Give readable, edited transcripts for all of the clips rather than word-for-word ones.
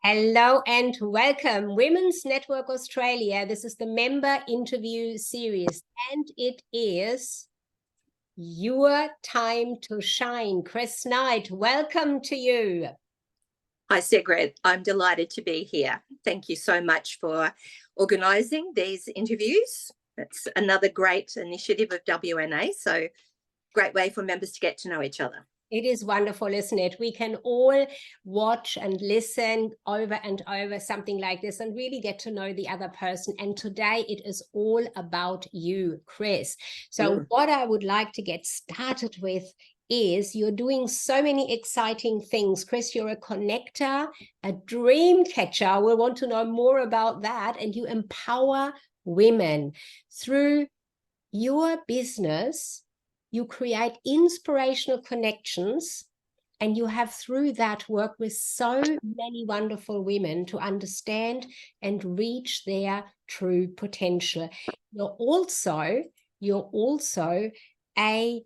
Hello and welcome, Women's Network Australia. This is the member interview series, and it is your time to shine. Chris Knight, welcome to you. Hi, Sigrid. I'm delighted to be here. Thank you so much for organising these interviews. It's another great initiative of WNA, so great way for members to get to know each other. It is wonderful, isn't it? We can all watch and listen over and over something like this and really get to know the other person. And today it is all about you, Chris. So what I would like to get started with is you're doing so many exciting things. Chris, you're a connector, a dream catcher. We'll want to know more about that. And you empower women through your business. You create inspirational connections, and you have through that worked with so many wonderful women to understand and reach their true potential. You're also a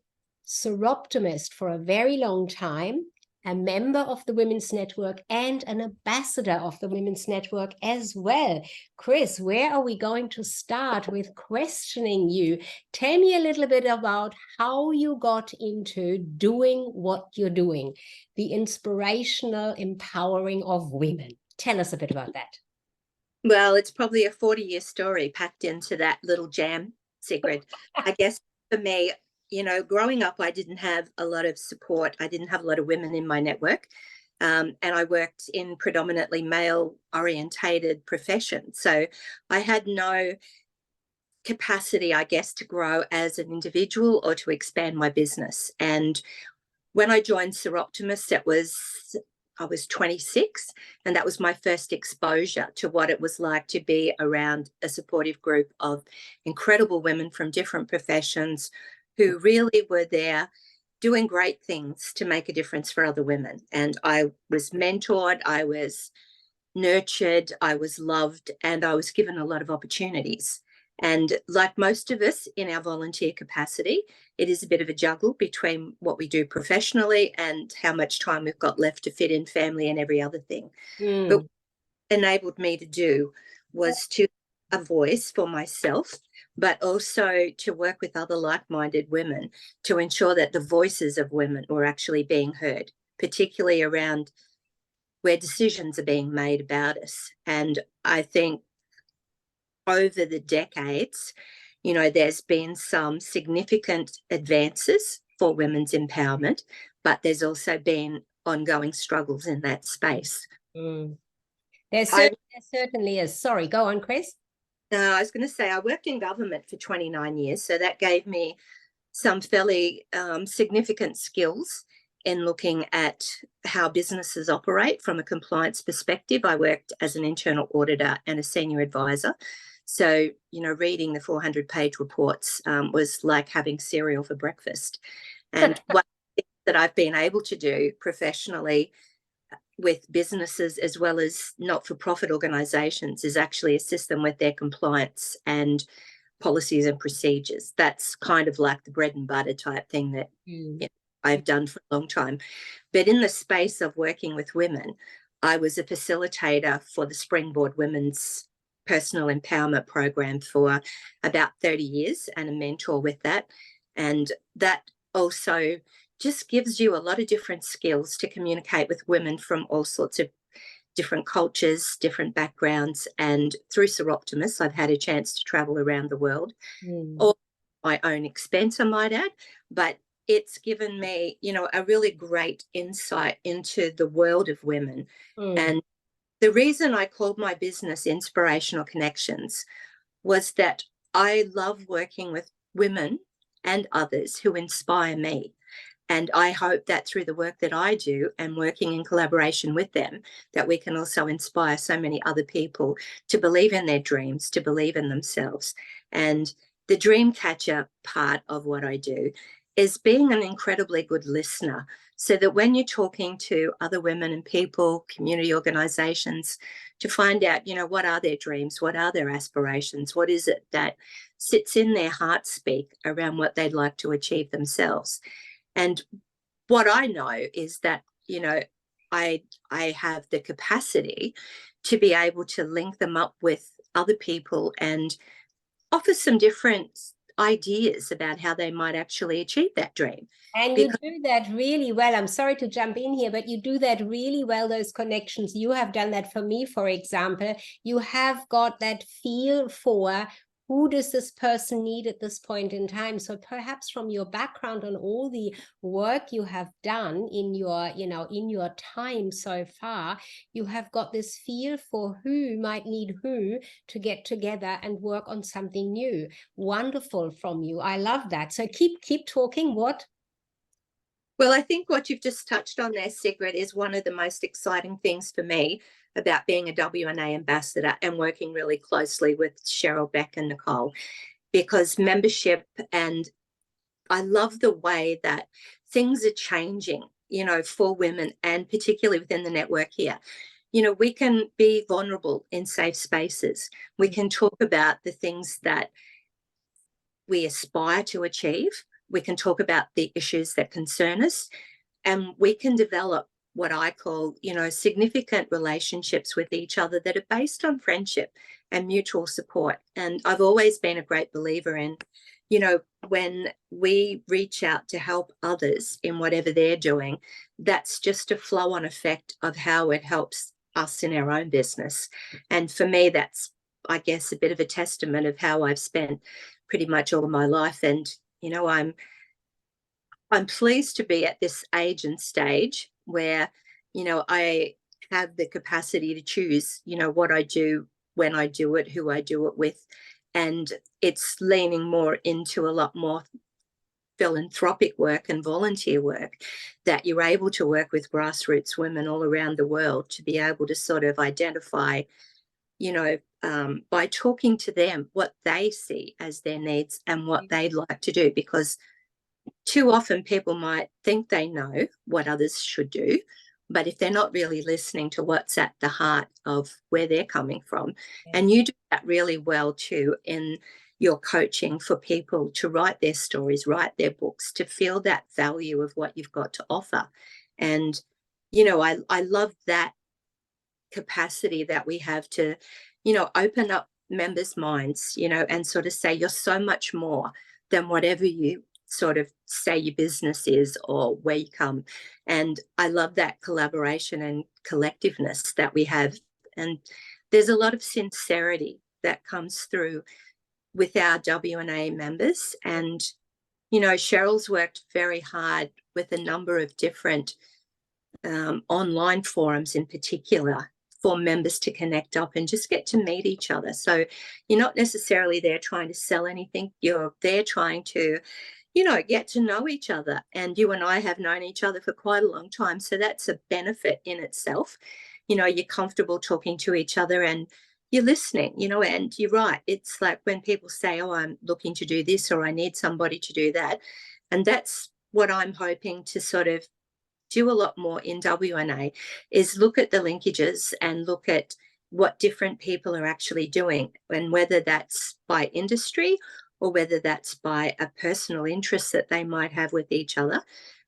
seroptimist for a very long time, a member of the Women's Network and an ambassador of the Women's Network as well. Chris, where are we going to start with questioning you? Tell me a little bit about how you got into doing what you're doing, the inspirational empowering of women. Tell us a bit about that. Well, it's probably a 40-year story packed into that little jam, Sigrid. I guess for me, you know, growing up, I didn't have a lot of support. I didn't have a lot of women in my network. And I worked in predominantly male-orientated professions. So I had no capacity, I guess, to grow as an individual or to expand my business. And when I joined Seroptimist, I was 26, and that was my first exposure to what it was like to be around a supportive group of incredible women from different professions who really were there doing great things to make a difference for other women. And I was mentored, I was nurtured, I was loved, and I was given a lot of opportunities. And like most of us in our volunteer capacity, it is a bit of a juggle between what we do professionally and how much time we've got left to fit in family and every other thing. But what enabled me to do was to have a voice for myself, but also to work with other like-minded women to ensure that the voices of women were actually being heard, particularly around where decisions are being made about us. And I think over the decades, you know, there's been some significant advances for women's empowerment, but there's also been ongoing struggles in that space. There certainly is. Sorry, go on, Chris. I was going to say I worked in government for 29 years, so that gave me some fairly significant skills in looking at how businesses operate from a compliance perspective. I worked as an internal auditor and a senior advisor. So, you know, reading the 400-page reports was like having cereal for breakfast. And one thing that I've been able to do professionally with businesses as well as not-for-profit organisations is actually assist them with their compliance and policies and procedures. That's kind of like the bread and butter type thing that I've done for a long time. But in the space of working with women, I was a facilitator for the Springboard Women's Personal Empowerment Program for about 30 years and a mentor with that. And that also just gives you a lot of different skills to communicate with women from all sorts of different cultures, different backgrounds. And through Seroptimist, I've had a chance to travel around the world, all at my own expense, I might add, but it's given me, you know, a really great insight into the world of women. And the reason I called my business Inspirational Connections was that I love working with women and others who inspire me. And I hope that through the work that I do and working in collaboration with them, that we can also inspire so many other people to believe in their dreams, to believe in themselves. And the dream catcher part of what I do is being an incredibly good listener, so that when you're talking to other women and people, community organisations, to find out, you know, what are their dreams, what are their aspirations, what is it that sits in their heart speak around what they'd like to achieve themselves. And what I know is that, you know, I have the capacity to be able to link them up with other people and offer some different ideas about how they might actually achieve that dream. And you do that really well. I'm sorry to jump in here, but you do that really well, those connections. You have done that for me, for example. You have got that feel for who does this person need at this point in time. So perhaps from your background on all the work you have done in your, in your time so far, you have got this feel for who might need who to get together and work on something new. Wonderful from you. I love that. So keep talking. What? Well, I think what you've just touched on there, Sigrid, is one of the most exciting things for me about being a WNA ambassador and working really closely with Cheryl, Beck and Nicole, because membership, and I love the way that things are changing, for women, and particularly within the network here. We can be vulnerable in safe spaces. We can talk about the things that we aspire to achieve. We can talk about the issues that concern us, and we can develop what I call, significant relationships with each other that are based on friendship and mutual support. And I've always been a great believer in, when we reach out to help others in whatever they're doing, that's just a flow-on effect of how it helps us in our own business. And for me, that's, I guess, a bit of a testament of how I've spent pretty much all of my life. And I'm pleased to be at this age and stage where, I have the capacity to choose, what I do, when I do it, who I do it with. And it's leaning more into a lot more philanthropic work and volunteer work, that you're able to work with grassroots women all around the world to be able to sort of identify, by talking to them, what they see as their needs and what they'd like to do. Because too often people might think they know what others should do, but if they're not really listening to what's at the heart of where they're coming from, and you do that really well too in your coaching for people to write their stories, write their books, to feel that value of what you've got to offer. And, I love that capacity that we have to, open up members' minds, and sort of say, you're so much more than whatever you sort of say your business is or where you come. And I love that collaboration and collectiveness that we have. And there's a lot of sincerity that comes through with our WNA members. And, Cheryl's worked very hard with a number of different online forums in particular for members to connect up and just get to meet each other. So you're not necessarily there trying to sell anything. You're there trying to, get to know each other. And you and I have known each other for quite a long time. So that's a benefit in itself. You're comfortable talking to each other and you're listening, and you're right. It's like when people say, oh, I'm looking to do this, or I need somebody to do that. And that's what I'm hoping to sort of do a lot more in WNA, is look at the linkages and look at what different people are actually doing, and whether that's by industry or whether that's by a personal interest that they might have with each other,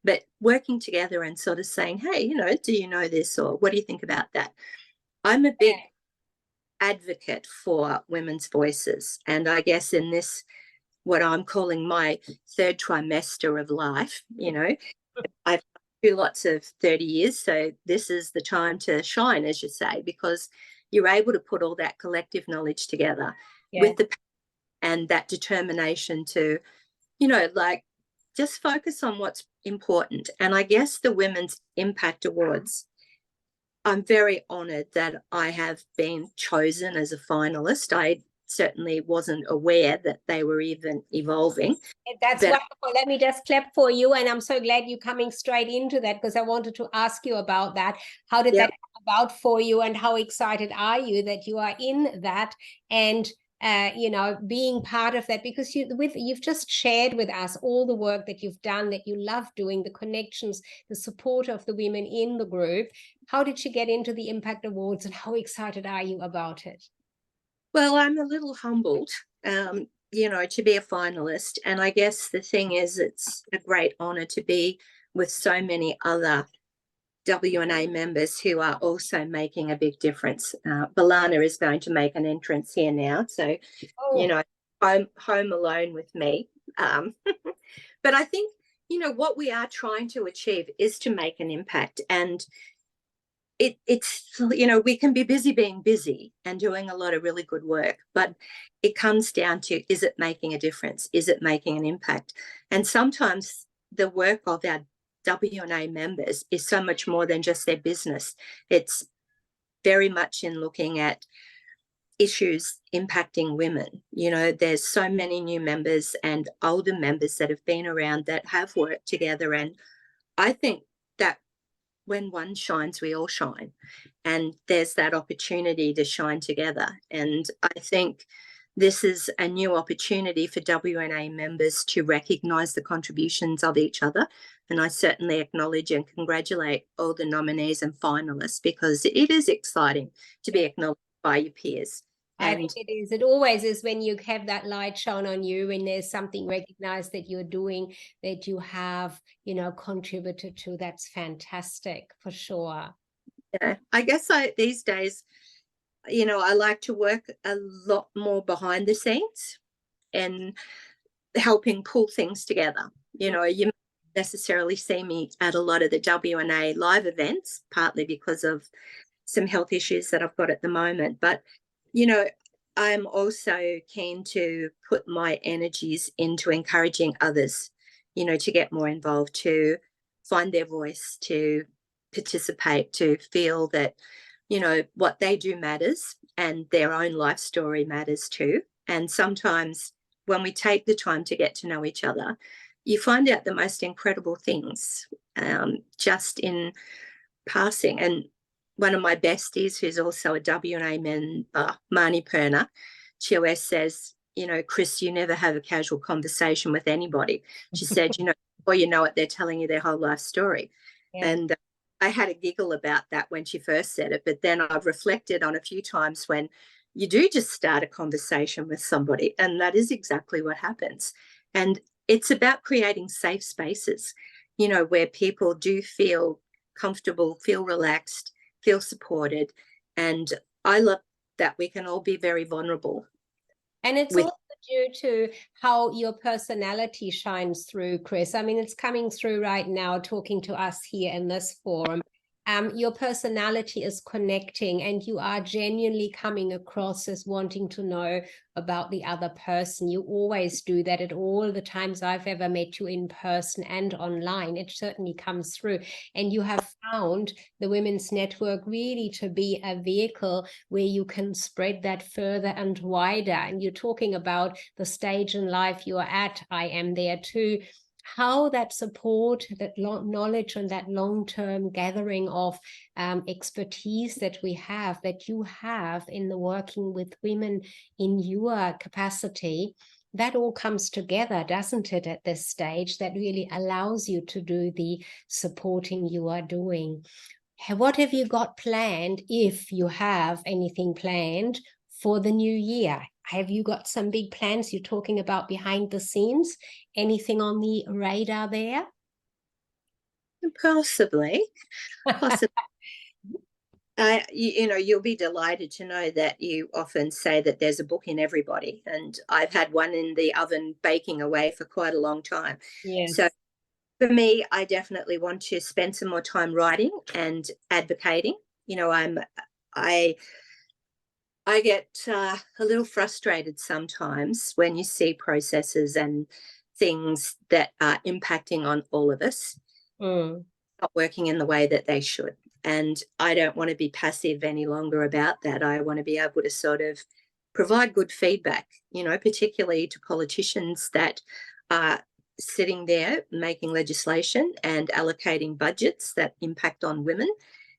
but working together and sort of saying, hey, do you know this, or what do you think about that? I'm a big advocate for women's voices, and I guess in this, what I'm calling my third trimester of life, I've do lots of 30 years, so this is the time to shine, as you say, because you're able to put all that collective knowledge together with the and that determination to, just focus on what's important. And I guess the Women's Impact Awards, I'm very honoured that I have been chosen as a finalist. I certainly wasn't aware that they were even evolving. That's wonderful. Let me just clap for you. And I'm so glad you're coming straight into that, because I wanted to ask you about that. How did that come about for you, and how excited are you that you are in that and being part of that? Because you've just shared with us all the work that you've done, that you love doing, the connections, the support of the women in the group. How did you get into the Impact Awards, and how excited are you about it? Well, I'm a little humbled, to be a finalist. And I guess the thing is, it's a great honour to be with so many other WNA members who are also making a big difference. Balana is going to make an entrance here now, so home alone with me. But I think what we are trying to achieve is to make an impact, and it's we can be busy being busy and doing a lot of really good work, but it comes down to, is it making a difference? Is it making an impact? And sometimes the work of our WNA members is so much more than just their business. It's very much in looking at issues impacting women. There's so many new members and older members that have been around that have worked together, and I think that when one shines, we all shine, and there's that opportunity to shine together. And I think this is a new opportunity for WNA members to recognise the contributions of each other, and I certainly acknowledge and congratulate all the nominees and finalists, because it is exciting to be acknowledged by your peers. I think it is. It always is when you have that light shone on you, and there's something recognized that you're doing, that you have, contributed to. That's fantastic, for sure. Yeah, I guess these days, I like to work a lot more behind the scenes and helping pull things together. You necessarily see me at a lot of the WNA live events, partly because of some health issues that I've got at the moment. But, I'm also keen to put my energies into encouraging others, to get more involved, to find their voice, to participate, to feel that, what they do matters, and their own life story matters too. And sometimes when we take the time to get to know each other, you find out the most incredible things just in passing. And one of my besties, who's also a WNA member, Marnie Perner, she always says, Chris, you never have a casual conversation with anybody. She said, before you know it, they're telling you their whole life story. Yeah. And I had a giggle about that when she first said it, but then I've reflected on a few times when you do just start a conversation with somebody, and that is exactly what happens. And it's about creating safe spaces, where people do feel comfortable, feel relaxed, feel supported. And I love that we can all be very vulnerable. And it's also due to how your personality shines through, Chris. I mean, it's coming through right now, talking to us here in this forum. Your personality is connecting, and you are genuinely coming across as wanting to know about the other person. You always do that at all the times I've ever met you in person and online. It certainly comes through. And you have found the Women's Network really to be a vehicle where you can spread that further and wider. And you're talking about the stage in life you're at. I am there too. How that support, that knowledge, and that long-term gathering of expertise that we have, that you have in the working with women in your capacity, that all comes together, doesn't it, at this stage, that really allows you to do the supporting you are doing. What have you got planned, if you have anything planned, for the new year? Have you got some big plans? You're talking about behind the scenes. Anything on the radar there? Possibly. You'll be delighted to know that you often say that there's a book in everybody, and I've had one in the oven baking away for quite a long time. Yes. So for me, I definitely want to spend some more time writing and advocating. I get a little frustrated sometimes when you see processes and things that are impacting on all of us not working in the way that they should. And I don't want to be passive any longer about that. I want to be able to sort of provide good feedback, particularly to politicians that are sitting there making legislation and allocating budgets that impact on women.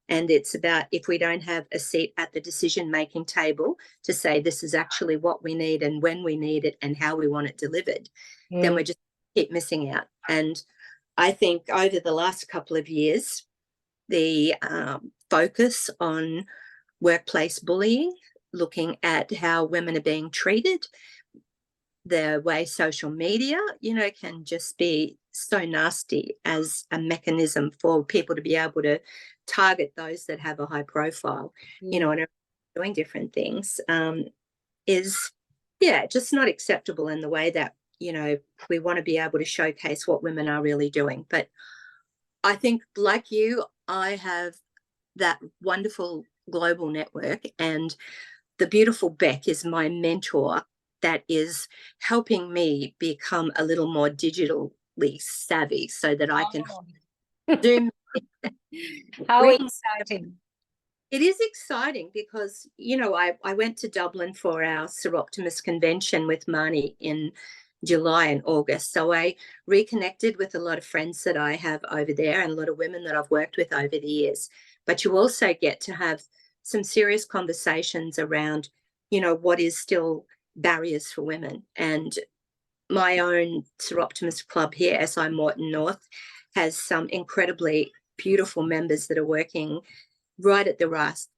And it's about, if we don't have a seat at the decision-making table to say this is actually what we need and when we need it and how we want it delivered, then we just keep missing out. And I think over the last couple of years, the focus on workplace bullying, looking at how women are being treated, the way social media, you know, can just be so nasty as a mechanism for people to be able to target those that have a high profile, you know, and are doing different things, is, yeah, just not acceptable in the way that, you know, we want to be able to showcase what women are really doing. But I think, like you, I have that wonderful global network, and the beautiful Beck is my mentor that is helping me become a little more digitally savvy so that I can do. How exciting. It is exciting because, you know, I went to Dublin for our Seroptimus convention with Marnie in July and August. So I reconnected with a lot of friends that I have over there and a lot of women that I've worked with over the years. But you also get to have some serious conversations around, you know, what is still barriers for women. And my own Seroptimus club here, SI Morton North, has some incredibly beautiful members that are working right at the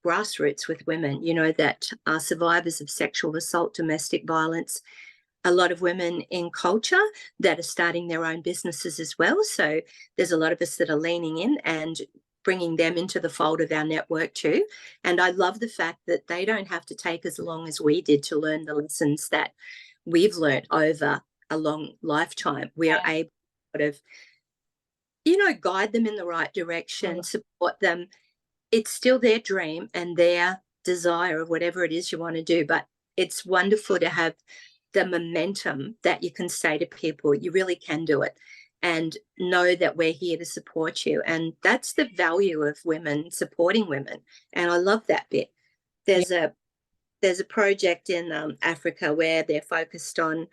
grassroots with women, you know, that are survivors of sexual assault, domestic violence, a lot of women in culture that are starting their own businesses as well. So there's a lot of us that are leaning in and bringing them into the fold of our network too. And I love the fact that they don't have to take as long as we did to learn the lessons that we've learned over a long lifetime. We're able to sort of, you know, guide them in the right direction, support them. It's still their dream and their desire of whatever it is you want to do. But it's wonderful to have the momentum that you can say to people, you really can do it, and know that we're here to support you. And that's the value of women supporting women. And I love that bit. There's a project in Africa where they're focused on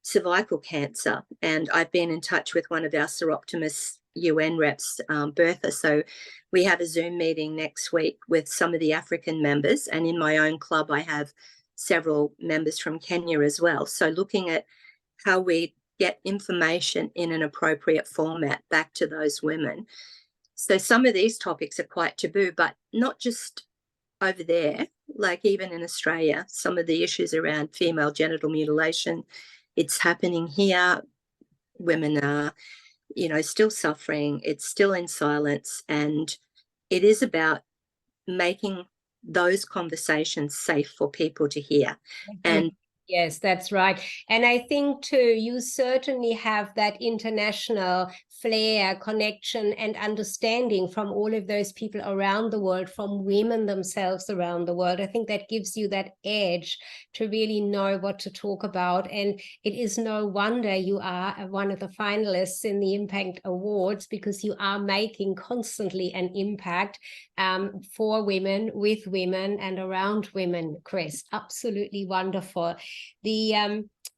cervical cancer. And I've been in touch with one of our Seroptimus UN reps, Bertha. So we have a Zoom meeting next week with some of the African members. And in my own club, I have several members from Kenya as well. So looking at how we get information in an appropriate format back to those women. So some of these topics are quite taboo, but not just over there, like even in Australia, some of the issues around female genital mutilation, it's happening here. Women are, you know, still suffering. It's still in silence. And it is about making those conversations safe for people to hear. And yes, that's right. And I think too, you certainly have that international flair, connection and understanding from all of those people around the world, from women themselves around the world. I think that gives you that edge to really know what to talk about. And it is no wonder you are one of the finalists in the Impact Awards, because you are making constantly an impact for women, with women and around women, Chris. Absolutely wonderful.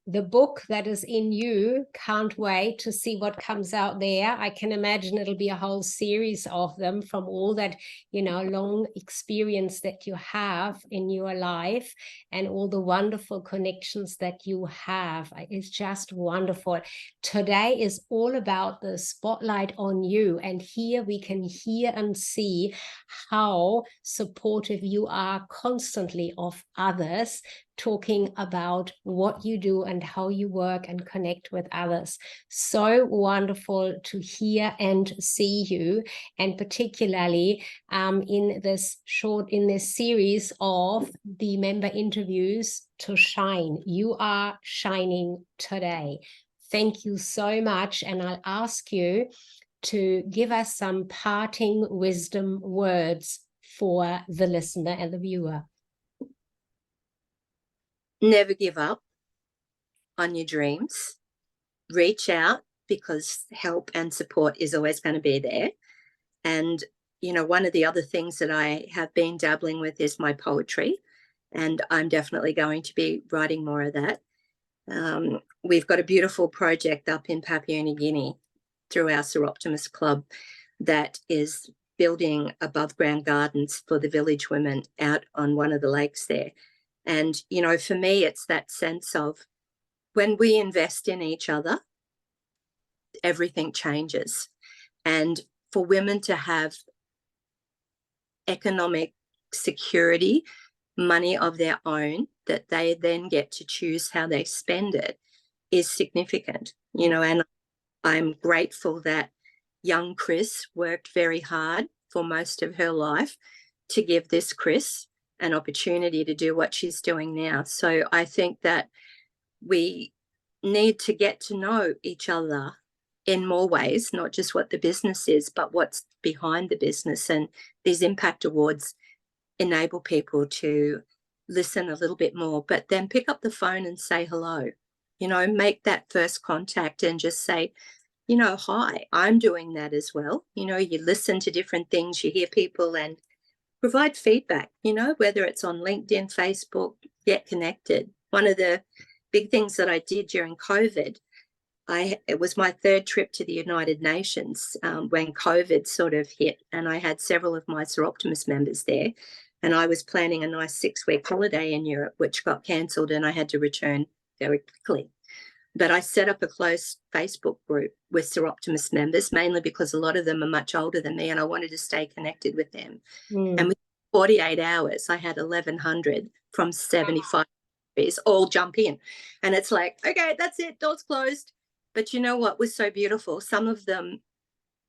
The book that is in you, can't wait to see what comes out there. I can imagine it'll be a whole series of them, from all that, you know, long experience that you have in your life and all the wonderful connections that you have. It's just wonderful. Today is all about the spotlight on you, and here we can hear and see how supportive you are constantly of others, talking about what you do and how you work and connect with others. So wonderful to hear and see you, and particularly in this series of the member interviews, to shine. You are shining today. Thank you so much. And I'll ask you to give us some parting wisdom words for the listener and the viewer. Never give up on your dreams. Reach out, because help and support is always going to be there. And, you know, one of the other things that I have been dabbling with is my poetry, and I'm definitely going to be writing more of that. We've got a beautiful project up in Papua New Guinea through our Seroptimus Club that is building above ground gardens for the village women out on one of the lakes there. And, you know, for me, it's that sense of when we invest in each other, everything changes. And for women to have economic security, money of their own, that they then get to choose how they spend it, is significant, you know, and I'm grateful that young Chris worked very hard for most of her life to give this Chris an opportunity to do what she's doing now. So I think that we need to get to know each other in more ways, not just what the business is, but what's behind the business. And these impact awards enable people to listen a little bit more, but then pick up the phone and say hello, you know, make that first contact and just say, you know, hi, I'm doing that as well. You know, you listen to different things, you hear people, and provide feedback, you know, whether it's on LinkedIn, Facebook, get connected. One of the big things that I did during COVID, it was my third trip to the United Nations when COVID sort of hit, and I had several of my Seroptimus members there, and I was planning a nice 6-week holiday in Europe, which got cancelled, and I had to return very quickly. But I set up a close Facebook group with Seroptimus members, mainly because a lot of them are much older than me and I wanted to stay connected with them. And within 48 hours, I had 1,100 from 75 countries all jump in. And it's like, okay, that's it, doors closed. But you know what was so beautiful? Some of them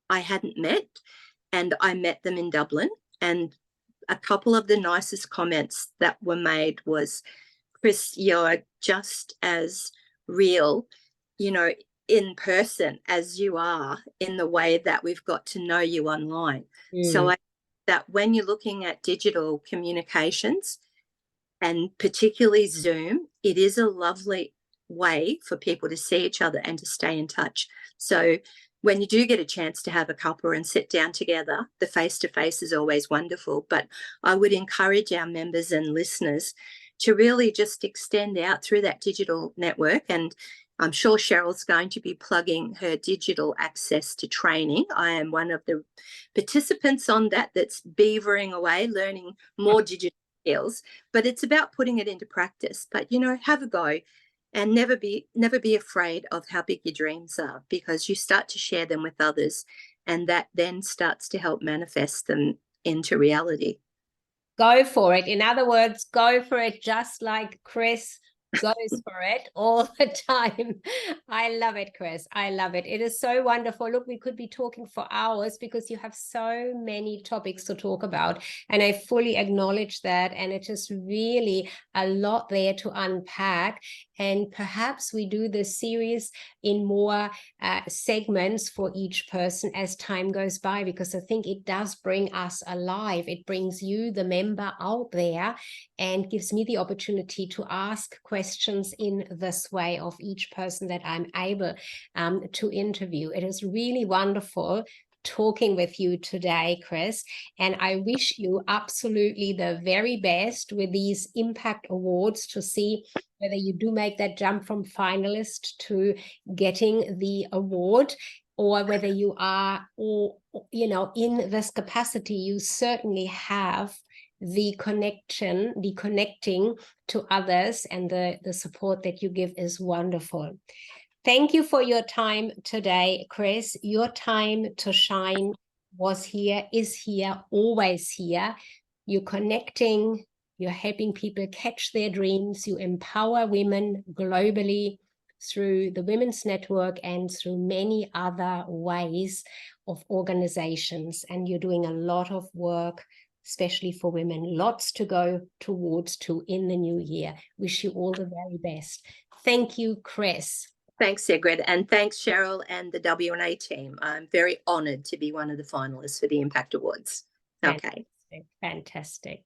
I hadn't met, and I met them in Dublin. And a couple of the nicest comments that were made was, Chris, you're just as real, you know, in person as you are in the way that we've got to know you online. So I think that when you're looking at digital communications, and particularly Zoom, it is a lovely way for people to see each other and to stay in touch. So when you do get a chance to have a cuppa and sit down together, the face-to-face is always wonderful. But I would encourage our members and listeners to really just extend out through that digital network. And I'm sure Cheryl's going to be plugging her digital access to training. I am one of the participants on that that's beavering away, learning more digital skills, but it's about putting it into practice. But, you know, have a go and never be afraid of how big your dreams are, because you start to share them with others, and that then starts to help manifest them into reality. Go for it. In other words, go for it, just like Chris goes for it all the time. I love it, Chris. I love it. It is so wonderful. Look, we could be talking for hours because you have so many topics to talk about, and I fully acknowledge that. And it is really a lot there to unpack. And perhaps we do this series in more segments for each person as time goes by, because I think it does bring us alive. It brings you, the member, out there and gives me the opportunity to ask questions in this way of each person that I'm able to interview. It is really wonderful talking with you today, Chris, and I wish you absolutely the very best with these Impact Awards, to see whether you do make that jump from finalist to getting the award, or whether you are, or you know, in this capacity you certainly have the connection, the connecting to others, and the support that you give is wonderful. Thank you for your time today, Chris. Your time to shine was here, is here, always here. You're connecting, you're helping people catch their dreams, you empower women globally through the Women's Network and through many other ways of organizations. And you're doing a lot of work, especially for women. Lots to go towards in the new year. Wish you all the very best. Thank you, Chris. Thanks, Sigrid, and thanks, Cheryl and the WNA team. I'm very honoured to be one of the finalists for the Impact Awards. Okay. Fantastic.